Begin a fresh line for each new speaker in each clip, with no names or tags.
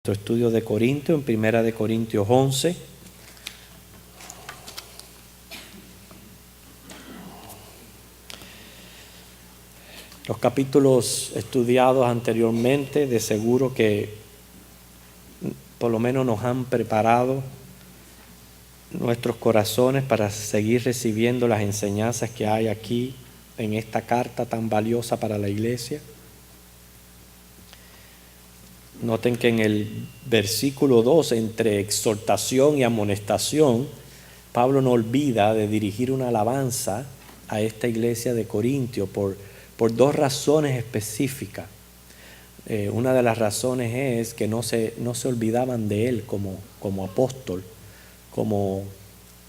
Nuestro estudio de Corintios, en Primera de Corintios 11. Los capítulos estudiados anteriormente, de seguro que por lo menos nos han preparado nuestros corazones para seguir recibiendo las enseñanzas que hay aquí en esta carta tan valiosa para la iglesia. Noten que en el versículo 2, entre exhortación y amonestación, Pablo no olvida de dirigir una alabanza a esta iglesia de Corintio por dos razones específicas. Una de las razones es que no se olvidaban de él como apóstol, como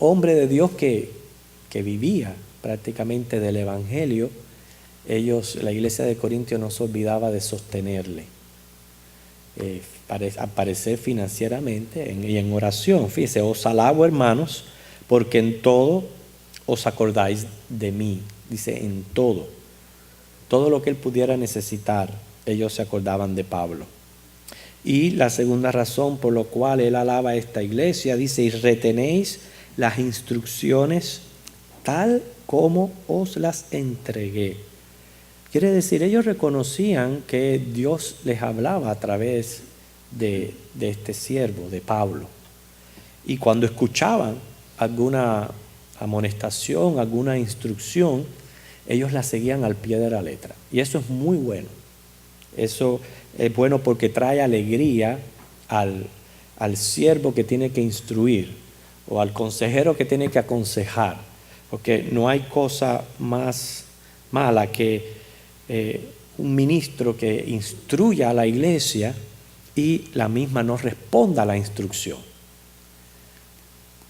hombre de Dios que vivía prácticamente del evangelio. La iglesia de Corintio no se olvidaba de sostenerle. Aparecer financieramente y en oración. Fíjense, os alabo, hermanos, porque en todo os acordáis de mí. Dice, en todo lo que él pudiera necesitar, ellos se acordaban de Pablo. Y la segunda razón por la cual él alaba a esta iglesia, dice, y retenéis las instrucciones tal como os las entregué. Quiere decir, ellos reconocían que Dios les hablaba a través de este siervo, de Pablo. Y cuando escuchaban alguna amonestación, alguna instrucción, ellos la seguían al pie de la letra. Y eso es muy bueno. Eso es bueno porque trae alegría al siervo que tiene que instruir o al consejero que tiene que aconsejar. Porque no hay cosa más mala que un ministro que instruya a la iglesia y la misma no responda a la instrucción.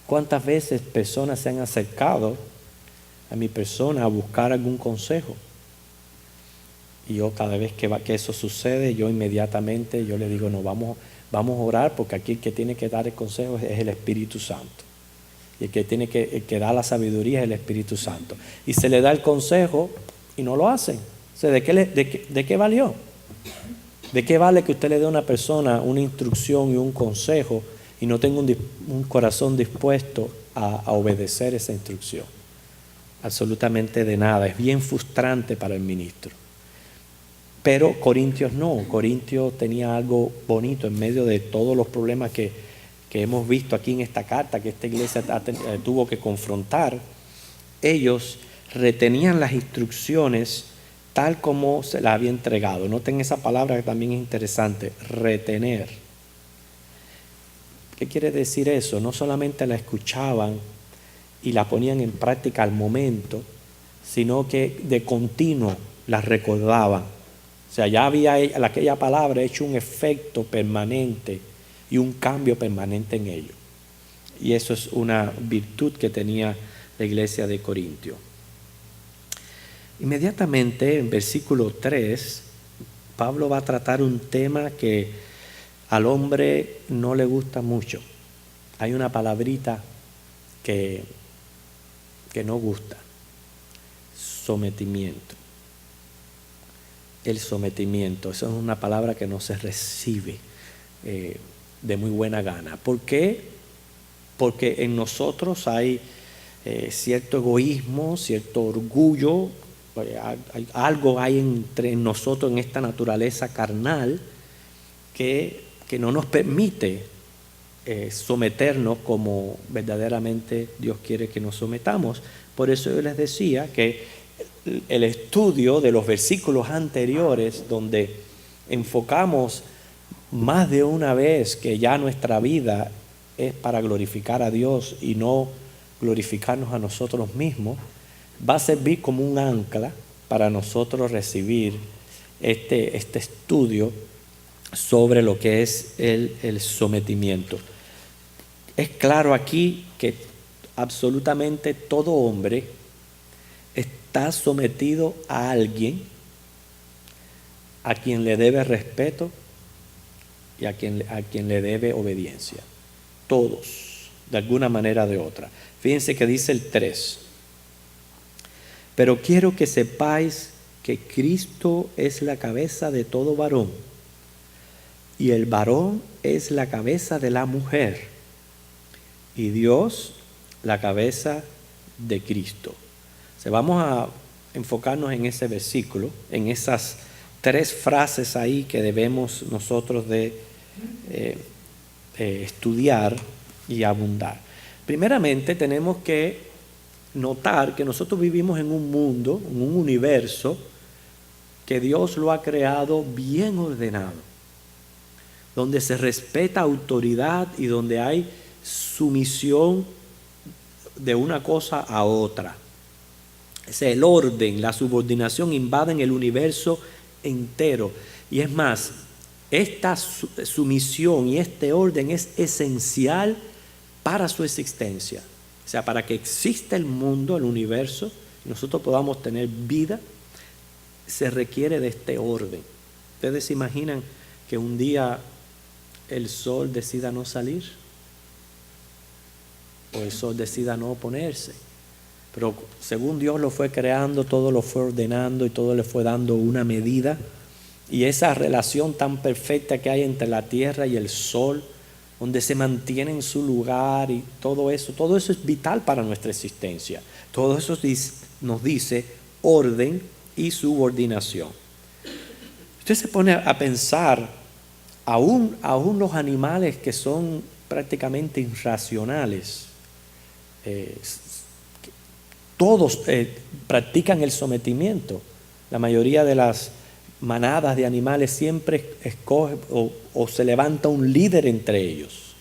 ¿Cuántas veces personas se han acercado a mi persona a buscar algún consejo? Y yo cada vez que eso sucede, yo inmediatamente le digo, no, vamos a orar, porque aquí el que tiene que dar el consejo es el Espíritu Santo. Y el que da la sabiduría es el Espíritu Santo. Y se le da el consejo y no lo hacen. O sea, ¿de qué valió? ¿De qué vale que usted le dé a una persona una instrucción y un consejo y no tenga un corazón dispuesto a obedecer esa instrucción? Absolutamente de nada. Es bien frustrante para el ministro. Pero Corintios no. Corintios tenía algo bonito en medio de todos los problemas que hemos visto aquí en esta carta, que esta iglesia tuvo que confrontar. Ellos retenían las instrucciones tal como se la había entregado. Noten esa palabra que también es interesante, retener. ¿Qué quiere decir eso? No solamente la escuchaban y la ponían en práctica al momento, sino que de continuo la recordaban. O sea, ya había aquella palabra hecho un efecto permanente y un cambio permanente en ellos. Y eso es una virtud que tenía la iglesia de Corintio. Inmediatamente, en versículo 3, Pablo va a tratar un tema que al hombre no le gusta mucho. Hay una palabrita que no gusta: sometimiento. El sometimiento, eso es una palabra que no se recibe de muy buena gana. ¿Por qué? Porque en nosotros hay cierto egoísmo, cierto orgullo. Algo hay entre nosotros en esta naturaleza carnal que no nos permite someternos como verdaderamente Dios quiere que nos sometamos. Por eso yo les decía que el estudio de los versículos anteriores, donde enfocamos más de una vez que ya nuestra vida es para glorificar a Dios y no glorificarnos a nosotros mismos, va a servir como un ancla para nosotros recibir este estudio sobre lo que es el sometimiento. Es claro aquí que absolutamente todo hombre está sometido a alguien a quien le debe respeto y a quien le debe obediencia. Todos, de alguna manera o de otra. Fíjense que dice el 3. Pero quiero que sepáis que Cristo es la cabeza de todo varón, y el varón es la cabeza de la mujer, y Dios la cabeza de Cristo. O sea, vamos a enfocarnos en ese versículo, en esas 3 frases ahí que debemos nosotros de estudiar y abundar. Primeramente tenemos que notar que nosotros vivimos en un mundo, en un universo que Dios lo ha creado bien ordenado, donde se respeta autoridad y donde hay sumisión de una cosa a otra. El orden, la subordinación invaden el universo entero. Y es más, esta sumisión y este orden es esencial para su existencia. O sea, para que exista el mundo, el universo, y nosotros podamos tener vida, se requiere de este orden. ¿Ustedes se imaginan que un día el sol decida no salir? O el sol decida no ponerse. Pero según Dios lo fue creando, todo lo fue ordenando y todo le fue dando una medida. Y esa relación tan perfecta que hay entre la tierra y el sol, donde se mantiene en su lugar y todo eso es vital para nuestra existencia. Todo eso nos dice orden y subordinación. Usted se pone a pensar, aún los animales que son prácticamente irracionales, todos practican el sometimiento. La mayoría de las manadas de animales siempre escoge o se levanta un líder entre ellos.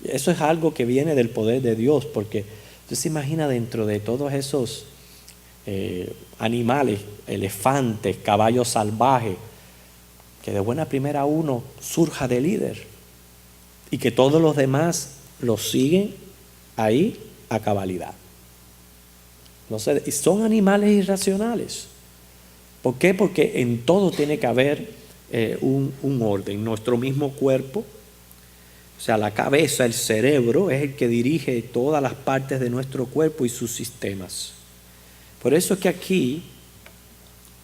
Eso es algo que viene del poder de Dios, porque usted se imagina dentro de todos esos animales, elefantes, caballos salvajes, que de buena primera uno surja de líder y que todos los demás lo siguen ahí a cabalidad. No sé, y son animales irracionales. ¿Por qué? Porque en todo tiene que haber un orden. Nuestro mismo cuerpo, o sea, la cabeza, el cerebro, es el que dirige todas las partes de nuestro cuerpo y sus sistemas. Por eso es que aquí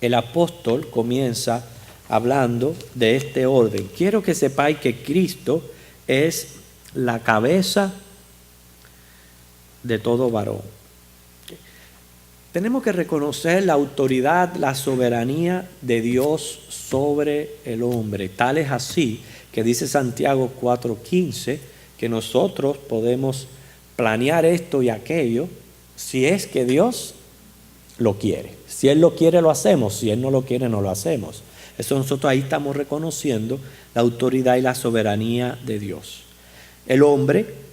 el apóstol comienza hablando de este orden. Quiero que sepáis que Cristo es la cabeza de todo varón. Tenemos que reconocer la autoridad, la soberanía de Dios sobre el hombre. Tal es así que dice Santiago 4:15 que nosotros podemos planear esto y aquello si es que Dios lo quiere. Si Él lo quiere, lo hacemos. Si Él no lo quiere, no lo hacemos. Eso nosotros ahí estamos reconociendo la autoridad y la soberanía de Dios. El hombre,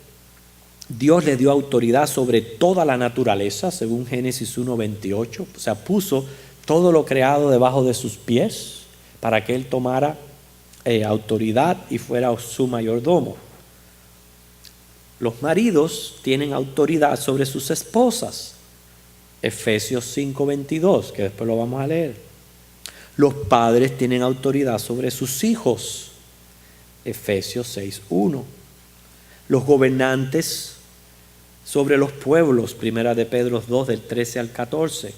Dios le dio autoridad sobre toda la naturaleza, según Génesis 1:28. O sea, puso todo lo creado debajo de sus pies para que Él tomara autoridad y fuera su mayordomo. Los maridos tienen autoridad sobre sus esposas. Efesios 5:22, que después lo vamos a leer. Los padres tienen autoridad sobre sus hijos. Efesios 6:1. Los gobernantes sobre los pueblos, Primera de Pedro 2, del 13 al 14.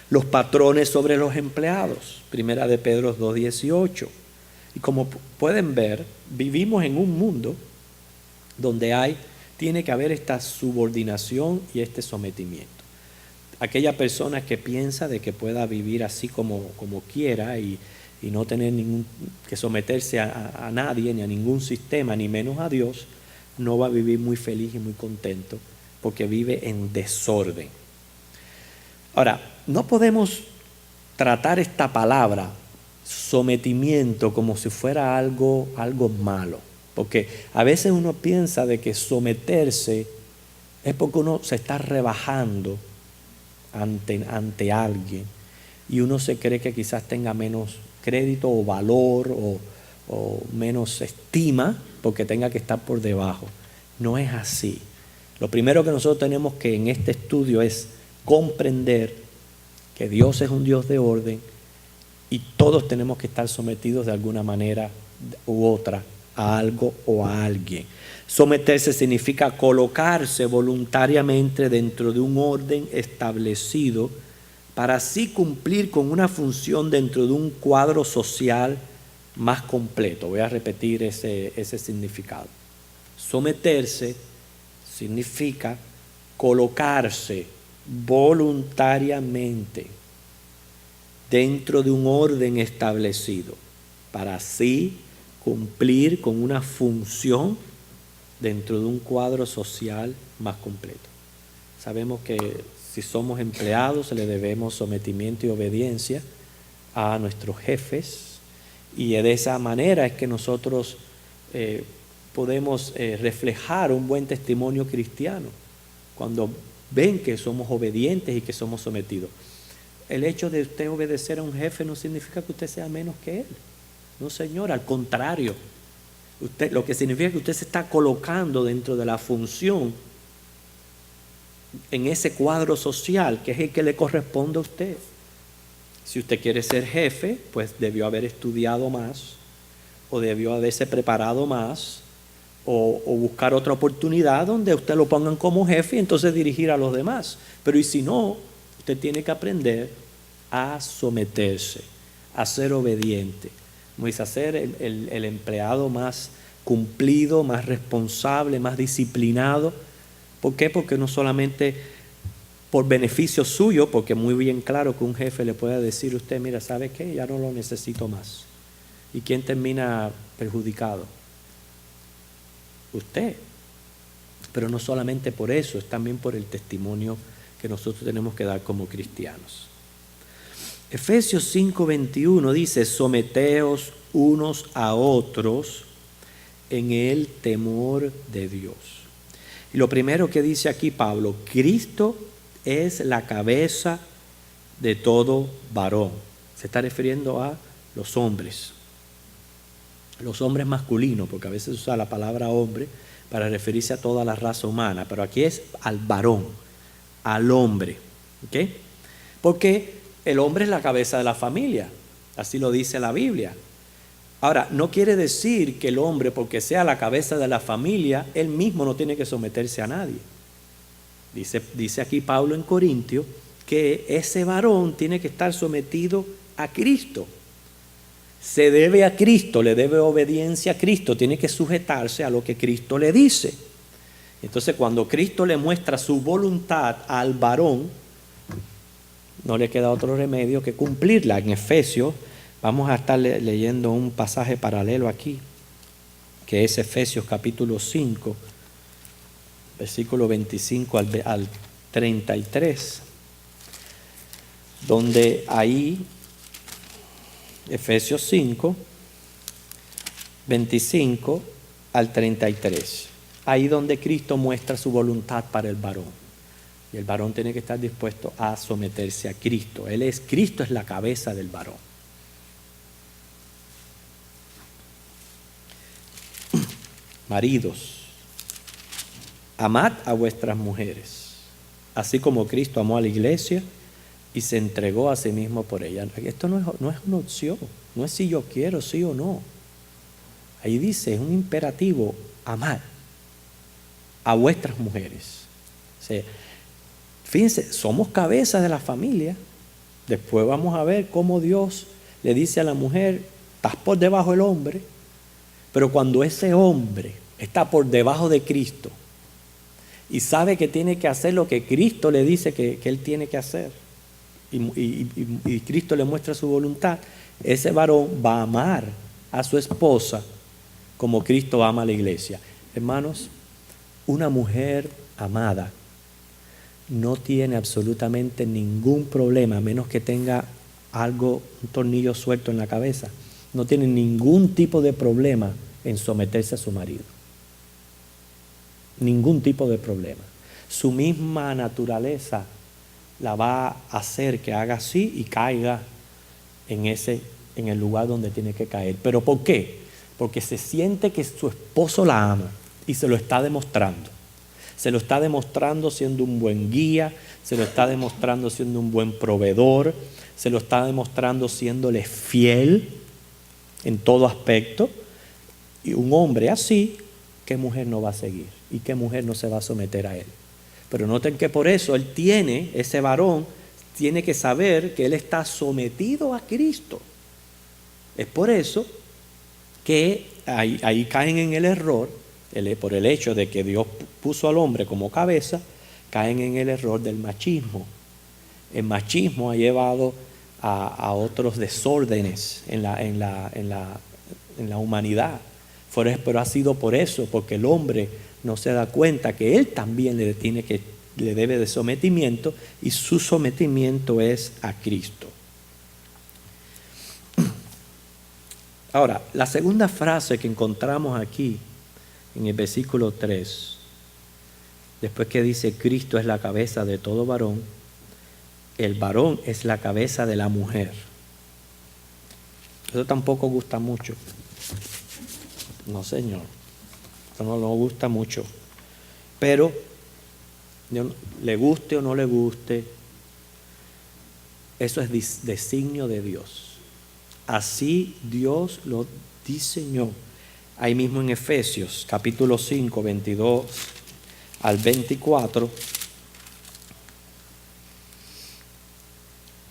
Los patrones sobre los empleados, Primera de Pedro 2, 18. Y como pueden ver, vivimos en un mundo donde tiene que haber esta subordinación y este sometimiento. Aquella persona que piensa de que pueda vivir así como quiera y no tener que someterse a nadie, ni a ningún sistema, ni menos a Dios, no va a vivir muy feliz y muy contento, porque vive en desorden. Ahora, no podemos tratar esta palabra, sometimiento, como si fuera algo malo, porque a veces uno piensa de que someterse es porque uno se está rebajando ante alguien y uno se cree que quizás tenga menos crédito o valor o menos estima porque tenga que estar por debajo. No es así. Lo primero que nosotros tenemos que en este estudio es comprender que Dios es un Dios de orden y todos tenemos que estar sometidos de alguna manera u otra a algo o a alguien. Someterse significa colocarse voluntariamente dentro de un orden establecido para así cumplir con una función dentro de un cuadro social más completo. Voy a repetir ese significado. Someterse significa colocarse voluntariamente dentro de un orden establecido para así cumplir con una función dentro de un cuadro social más completo. Sabemos que si somos empleados le debemos sometimiento y obediencia a nuestros jefes, y de esa manera es que nosotros podemos reflejar un buen testimonio cristiano cuando ven que somos obedientes y que somos sometidos. El hecho de usted obedecer a un jefe no significa que usted sea menos que él. No, señor, al contrario. Lo que significa que usted se está colocando dentro de la función en ese cuadro social que es el que le corresponde a usted. Si usted quiere ser jefe, pues debió haber estudiado más, o debió haberse preparado más, o buscar otra oportunidad donde usted lo pongan como jefe y entonces dirigir a los demás. Pero y si no, usted tiene que aprender a someterse, a ser obediente. Como dice, a ser el empleado más cumplido, más responsable, más disciplinado. ¿Por qué? Porque no solamente por beneficio suyo, porque muy bien claro que un jefe le puede decir a usted, mira, ¿sabe qué? Ya no lo necesito más. ¿Y quién termina perjudicado? Usted. Pero no solamente por eso, es también por el testimonio que nosotros tenemos que dar como cristianos. Efesios 5:21 dice, someteos unos a otros en el temor de Dios. Y lo primero que dice aquí Pablo, Cristo es la cabeza de todo varón. Se está refiriendo a los hombres masculinos, porque a veces usa la palabra hombre para referirse a toda la raza humana, pero aquí es al varón, al hombre. ¿Ok? Porque el hombre es la cabeza de la familia, así lo dice la Biblia. Ahora, no quiere decir que el hombre, porque sea la cabeza de la familia, él mismo no tiene que someterse a nadie. Dice aquí Pablo en Corintios que ese varón tiene que estar sometido a Cristo. Se debe a Cristo, le debe obediencia a Cristo, tiene que sujetarse a lo que Cristo le dice. Entonces, cuando Cristo le muestra su voluntad al varón, no le queda otro remedio que cumplirla. En Efesios, vamos a estar leyendo un pasaje paralelo aquí, que es Efesios capítulo 5, versículo 25 al 33, donde ahí, Efesios 5, 25 al 33, ahí donde Cristo muestra su voluntad para el varón. Y el varón tiene que estar dispuesto a someterse a Cristo. Cristo es la cabeza del varón. Maridos, amad a vuestras mujeres, así como Cristo amó a la iglesia y se entregó a sí mismo por ella. Esto no es una opción, no es si yo quiero, sí o no. Ahí dice, es un imperativo, amad a vuestras mujeres. O sea, fíjense, somos cabezas de la familia. Después vamos a ver cómo Dios le dice a la mujer, estás por debajo del hombre, pero cuando ese hombre está por debajo de Cristo y sabe que tiene que hacer lo que Cristo le dice que él tiene que hacer, y Cristo le muestra su voluntad, ese varón va a amar a su esposa como Cristo ama a la iglesia. Hermanos, una mujer amada no tiene absolutamente ningún problema, a menos que tenga un tornillo suelto en la cabeza. No tiene ningún tipo de problema en someterse a su marido. Ningún tipo de problema. Su misma naturaleza la va a hacer que haga así y caiga en el lugar donde tiene que caer. ¿Pero por qué? Porque se siente que su esposo la ama y se lo está demostrando. Se lo está demostrando siendo un buen guía, se lo está demostrando siendo un buen proveedor, se lo está demostrando siéndole fiel en todo aspecto. Y un hombre así, ¿qué mujer no va a seguir? ¿Y qué mujer no se va a someter a él? Pero noten que por eso ese varón tiene que saber que él está sometido a Cristo. Es por eso que ahí caen en el error, por el hecho de que Dios puso al hombre como cabeza, caen en el error del machismo. El machismo ha llevado a otros desórdenes en la humanidad. Pero ha sido por eso, porque el hombre no se da cuenta que él también le debe de sometimiento, y su sometimiento es a Cristo. Ahora, la segunda frase que encontramos aquí en el versículo 3, después que dice Cristo es la cabeza de todo varón, el varón es la cabeza de la mujer. Eso tampoco gusta mucho. No, señor. Eso no nos gusta mucho. Pero, le guste o no le guste, eso es designio de Dios. Así Dios lo diseñó. Ahí mismo en Efesios, capítulo 5, 22 al 24,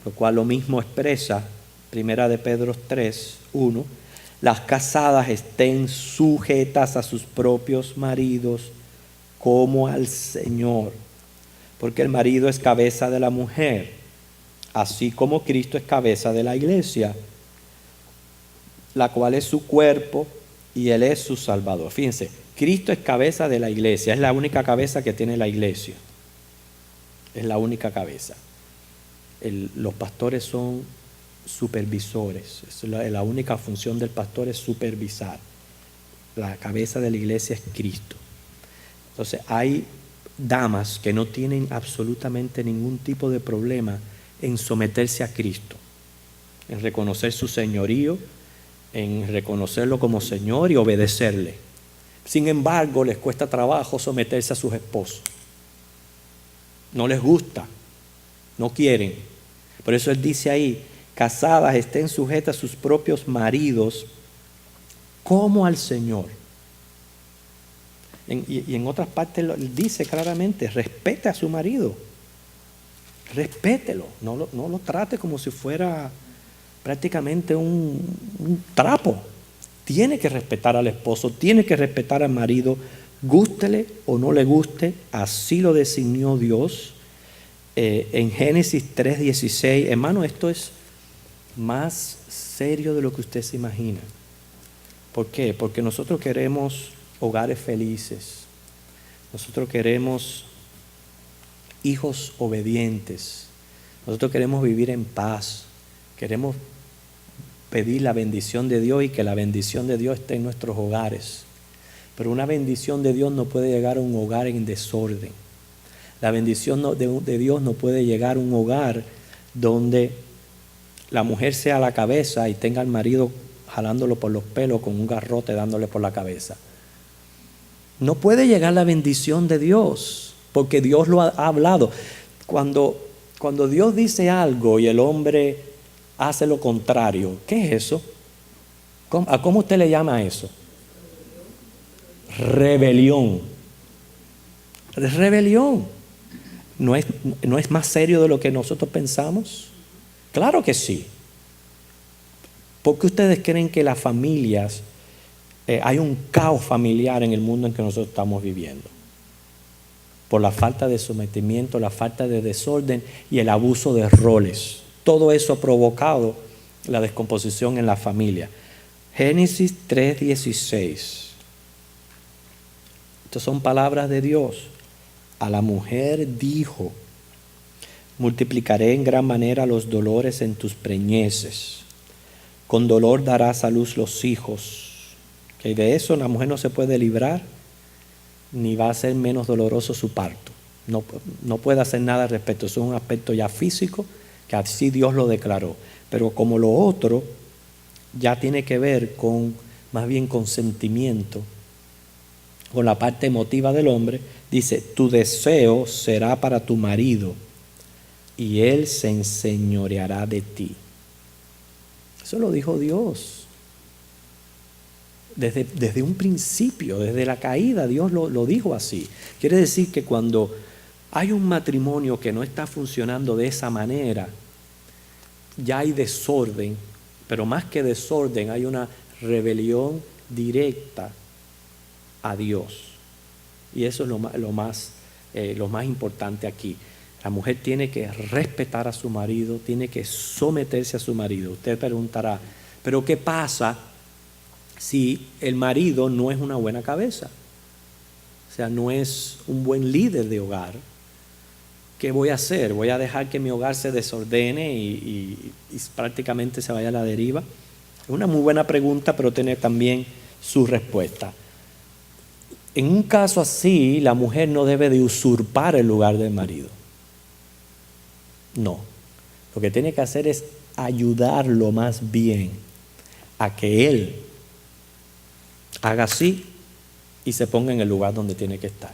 lo cual lo mismo expresa Primera de Pedro 3, 1. Las casadas estén sujetas a sus propios maridos como al Señor, porque el marido es cabeza de la mujer, así como Cristo es cabeza de la iglesia, la cual es su cuerpo y Él es su Salvador. Fíjense, Cristo es cabeza de la iglesia, es la única cabeza que tiene la iglesia, es la única cabeza. Los pastores son supervisores, la única función del pastor es supervisar. La cabeza de la iglesia es Cristo. Entonces hay damas que no tienen absolutamente ningún tipo de problema en someterse a Cristo, en reconocer su señorío, en reconocerlo como Señor y obedecerle. Sin embargo, les cuesta trabajo someterse a sus esposos. No les gusta, no quieren. Por eso Él dice ahí, casadas estén sujetas a sus propios maridos como al Señor. Y en otras partes dice claramente, respete a su marido. Respételo, no lo trate como si fuera prácticamente un trapo. Tiene que respetar al esposo, tiene que respetar al marido, gústele o no le guste, así lo designó Dios. En Génesis 3:16, hermano, esto es más serio de lo que usted se imagina. ¿Por qué? Porque nosotros queremos hogares felices, nosotros queremos hijos obedientes, nosotros queremos vivir en paz, queremos pedir la bendición de Dios y que la bendición de Dios esté en nuestros hogares. Pero una bendición de Dios no puede llegar a un hogar en desorden. La bendición de Dios no puede llegar a un hogar donde la mujer sea la cabeza y tenga al marido jalándolo por los pelos con un garrote dándole por la cabeza. No puede llegar la bendición de Dios, porque Dios lo ha hablado. Cuando Dios dice algo y el hombre hace lo contrario, ¿qué es eso? ¿Cómo usted le llama a eso? Rebelión. Rebelión. ¿No es más serio de lo que nosotros pensamos? Claro que sí. ¿Por qué ustedes creen que las familias, hay un caos familiar en el mundo en que nosotros estamos viviendo? Por la falta de sometimiento, la falta de desorden y el abuso de roles. Todo eso ha provocado la descomposición en la familia. Génesis 3:16. Estas son palabras de Dios. A la mujer dijo, multiplicaré en gran manera los dolores en tus preñeces. Con dolor darás a luz los hijos. Que de eso la mujer no se puede librar, ni va a ser menos doloroso su parto. No puede hacer nada al respecto. Eso es un aspecto ya físico, que así Dios lo declaró. Pero como lo otro ya tiene que ver más bien con sentimiento, con la parte emotiva del hombre, dice, tu deseo será para tu marido y él se enseñoreará de ti. Eso lo dijo Dios. Desde un principio, desde la caída, Dios lo dijo así. Quiere decir que cuando hay un matrimonio que no está funcionando de esa manera, ya hay desorden, pero más que desorden hay una rebelión directa a Dios. Y eso es lo más importante aquí. La mujer tiene que respetar a su marido, tiene que someterse a su marido. Usted preguntará, ¿pero qué pasa si el marido no es una buena cabeza? O sea, no es un buen líder de hogar. ¿Qué voy a hacer? ¿Voy a dejar que mi hogar se desordene y prácticamente se vaya a la deriva? Es una muy buena pregunta, pero tiene también su respuesta. En un caso así, la mujer no debe de usurpar el lugar del marido. No. Lo que tiene que hacer es ayudarlo más bien a que él haga así y se ponga en el lugar donde tiene que estar.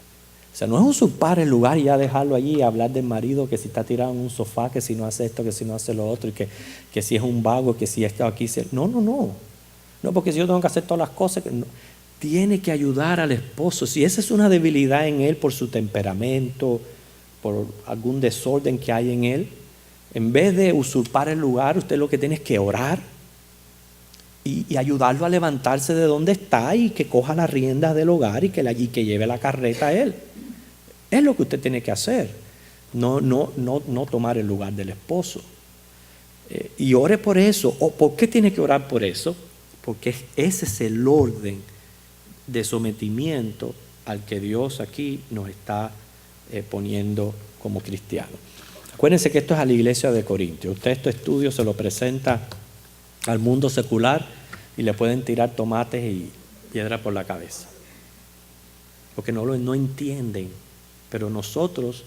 O sea, no es usurpar el lugar y ya dejarlo allí y hablar del marido que si está tirado en un sofá, que si no hace esto, que si no hace lo otro, y que si es un vago, que si esto aquí... No. No, porque si yo tengo que hacer todas las cosas... No. Tiene que ayudar al esposo. Si esa es una debilidad en él por su temperamento, por algún desorden que hay en él, en vez de usurpar el lugar, usted lo que tiene es que orar y ayudarlo a levantarse de donde está y que coja las riendas del hogar y que lleve la carreta a él. Es lo que usted tiene que hacer. No tomar el lugar del esposo. Y ore por eso. ¿Por qué tiene que orar por eso? Porque ese es el orden de sometimiento al que Dios aquí nos está poniendo como cristianos. Acuérdense que esto es a la iglesia de Corintios. Usted este estudio se lo presenta al mundo secular y le pueden tirar tomates y piedra por la cabeza. Porque no entienden. Pero nosotros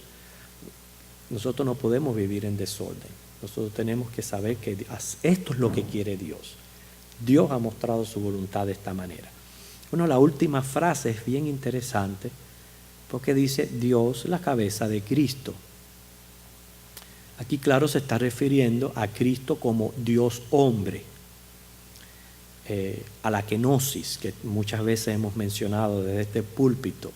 no podemos vivir en desorden. Nosotros tenemos que saber que esto es lo que quiere Dios. Dios ha mostrado su voluntad de esta manera. Bueno, la última frase es bien interesante porque dice Dios la cabeza de Cristo. Aquí claro se está refiriendo a Cristo como Dios hombre, a la kenosis que muchas veces hemos mencionado desde este púlpito,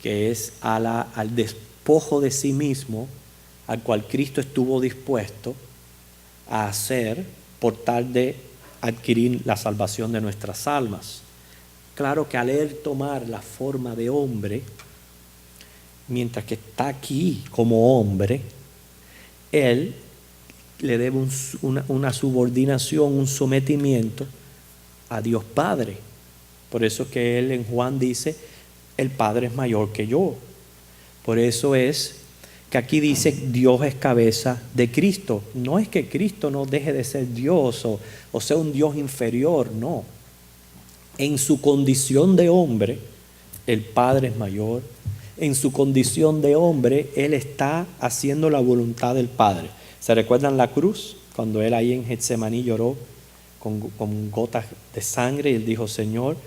que es al despojo de sí mismo al cual Cristo estuvo dispuesto a hacer por tal de adquirir la salvación de nuestras almas. Claro que al él tomar la forma de hombre, mientras que está aquí como hombre, él le debe una subordinación, un sometimiento a Dios Padre. Por eso es que él en Juan dice, el Padre es mayor que yo. Por eso es que aquí dice Dios es cabeza de Cristo. No es que Cristo no deje de ser Dios o sea un Dios inferior, no. En su condición de hombre, el Padre es mayor. En su condición de hombre, Él está haciendo la voluntad del Padre. ¿Se recuerdan la cruz? Cuando Él ahí en Getsemaní lloró con gotas de sangre y Él dijo, Señor,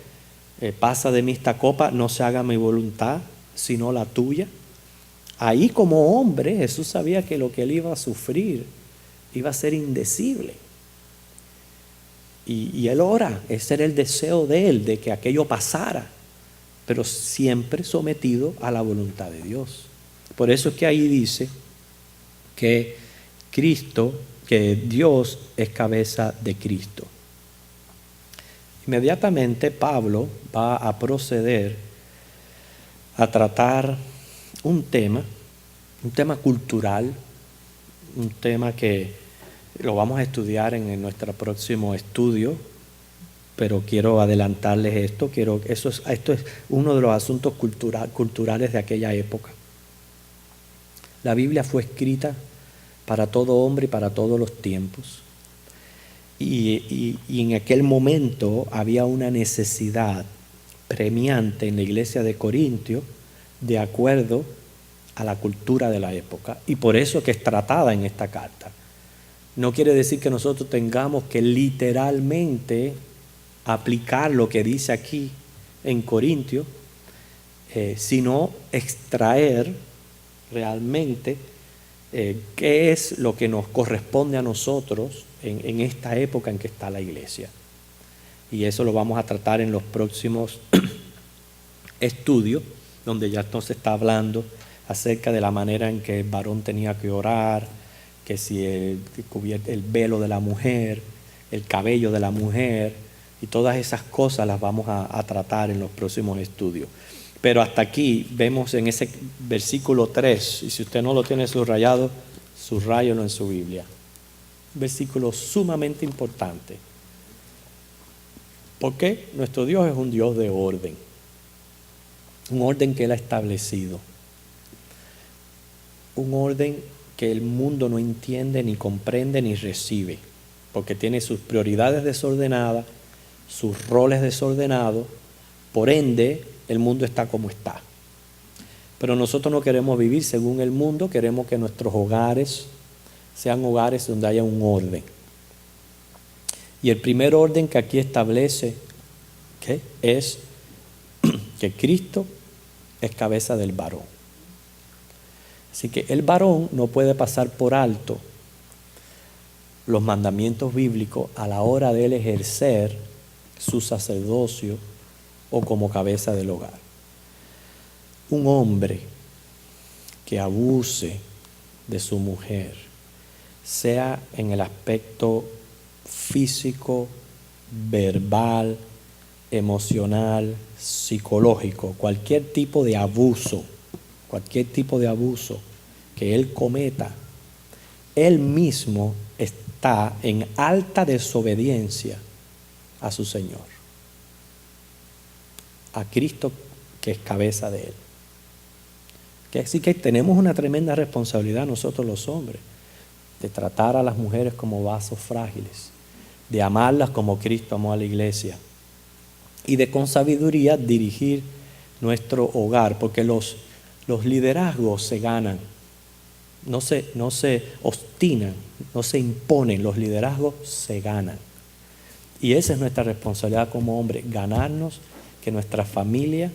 pasa de mí esta copa, no se haga mi voluntad, sino la tuya. Ahí como hombre, Jesús sabía que lo que Él iba a sufrir iba a ser indecible. Y Él ora, ese era el deseo de Él, de que aquello pasara, pero siempre sometido a la voluntad de Dios. Por eso es que ahí dice que Dios es cabeza de Cristo. Inmediatamente Pablo va a proceder a tratar un tema cultural, un tema que lo vamos a estudiar en nuestro próximo estudio, pero quiero adelantarles esto. Esto es uno de los asuntos culturales de aquella época. La Biblia fue escrita para todo hombre y para todos los tiempos. Y en aquel momento había una necesidad premiante en la iglesia de Corintio de acuerdo a la cultura de la época. Y por eso que es tratada en esta carta. No quiere decir que nosotros tengamos que literalmente aplicar lo que dice aquí en Corintios, sino extraer realmente qué es lo que nos corresponde a nosotros en esta época en que está la iglesia. Y eso lo vamos a tratar en los próximos estudios, donde ya entonces está hablando acerca de la manera en que el varón tenía que orar, que si el velo de la mujer, el cabello de la mujer, Y todas esas cosas las vamos a tratar en los próximos estudios. Pero hasta aquí vemos en ese versículo 3, y si usted no lo tiene subrayado, subráyelo en su Biblia. Un versículo sumamente importante. Porque nuestro Dios es un Dios de orden. Un orden que Él ha establecido. Un orden que el mundo no entiende, ni comprende, ni recibe. Porque tiene sus prioridades desordenadas, sus roles desordenados. Por ende, el mundo está como está. Pero nosotros no queremos vivir según el mundo, queremos que nuestros hogares sean hogares donde haya un orden. Y el primer orden que aquí establece, ¿qué? Es que Cristo es cabeza del varón. Así que el varón no puede pasar por alto los mandamientos bíblicos a la hora de él ejercer su sacerdocio o como cabeza del hogar. Un hombre que abuse de su mujer, sea en el aspecto físico, verbal, emocional, psicológico, cualquier tipo de abuso que él cometa, él mismo está en alta desobediencia a su Señor, a Cristo que es cabeza de él. Así que tenemos una tremenda responsabilidad nosotros los hombres, de tratar a las mujeres como vasos frágiles, de amarlas como Cristo amó a la iglesia y de con sabiduría dirigir nuestro hogar, porque los liderazgos se ganan, no se obstinan, no se imponen, los liderazgos se ganan. Y esa es nuestra responsabilidad como hombres, ganarnos que nuestra familia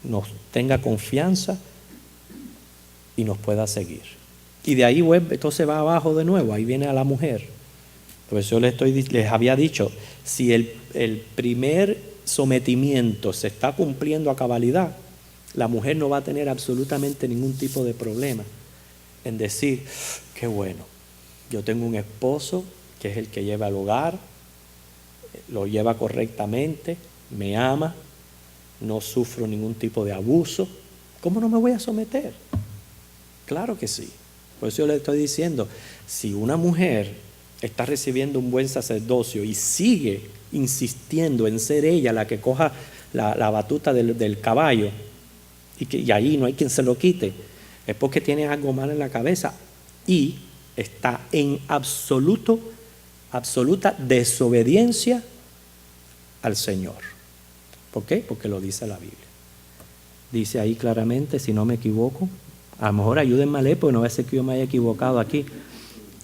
nos tenga confianza y nos pueda seguir. Y de ahí entonces va abajo de nuevo, ahí viene a la mujer. Pues yo les había dicho, si el primer sometimiento se está cumpliendo a cabalidad, la mujer no va a tener absolutamente ningún tipo de problema en decir, qué bueno, yo tengo un esposo que es el que lleva el hogar, lo lleva correctamente, me ama, no sufro ningún tipo de abuso, ¿cómo no me voy a someter? Claro que sí. Por eso yo le estoy diciendo, si una mujer está recibiendo un buen sacerdocio y sigue insistiendo en ser ella la que coja la batuta del caballo y ahí no hay quien se lo quite, es porque tiene algo mal en la cabeza y está en absoluta desobediencia al Señor. ¿Por qué? Porque lo dice la Biblia. Dice ahí claramente, si no me equivoco, a lo mejor ayúdenme a leer porque no va a ser que yo me haya equivocado aquí.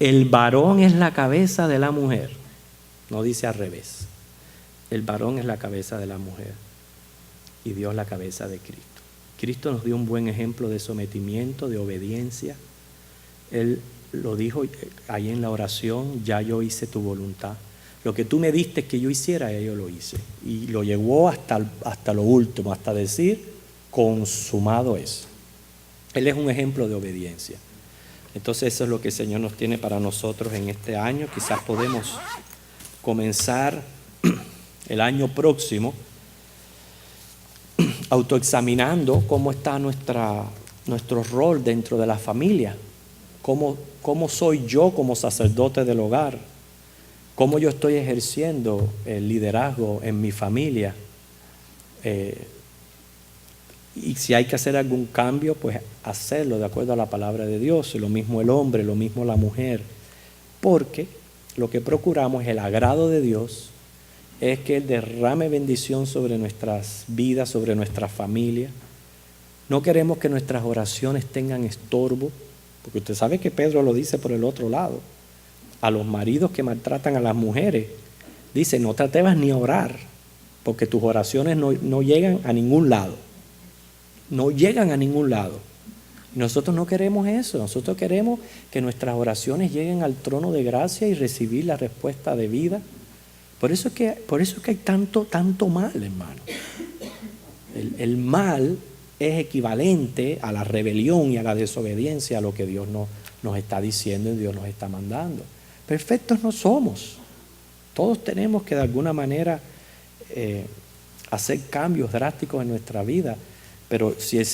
El varón es la cabeza de la mujer. No dice al revés. El varón es la cabeza de la mujer y Dios la cabeza de Cristo. Cristo nos dio un buen ejemplo de sometimiento, de obediencia. Él lo dijo ahí en la oración, ya yo hice tu voluntad. Lo que tú me diste que yo hiciera, yo lo hice. Y lo llevó hasta lo último, hasta decir, consumado es. Él es un ejemplo de obediencia. Entonces eso es lo que el Señor nos tiene para nosotros en este año. Quizás podemos comenzar el año próximo autoexaminando cómo está nuestro rol dentro de la familia. Cómo soy yo como sacerdote del hogar. Cómo yo estoy ejerciendo el liderazgo en mi familia. Y si hay que hacer algún cambio, pues hacerlo de acuerdo a la palabra de Dios. Lo mismo el hombre, lo mismo la mujer. Porque lo que procuramos es el agrado de Dios, es que Él derrame bendición sobre nuestras vidas, sobre nuestra familia. No queremos que nuestras oraciones tengan estorbo, porque usted sabe que Pedro lo dice por el otro lado. A los maridos que maltratan a las mujeres, dice, no te atrevas ni a orar, porque tus oraciones no llegan a ningún lado. No llegan a ningún lado. Y nosotros no queremos eso. Nosotros queremos que nuestras oraciones lleguen al trono de gracia y recibir la respuesta de vida. Por eso es que hay tanto mal, hermano. El mal es equivalente a la rebelión y a la desobediencia a lo que Dios nos está diciendo y Dios nos está mandando. Perfectos no somos. Todos tenemos que de alguna manera hacer cambios drásticos en nuestra vida, pero si el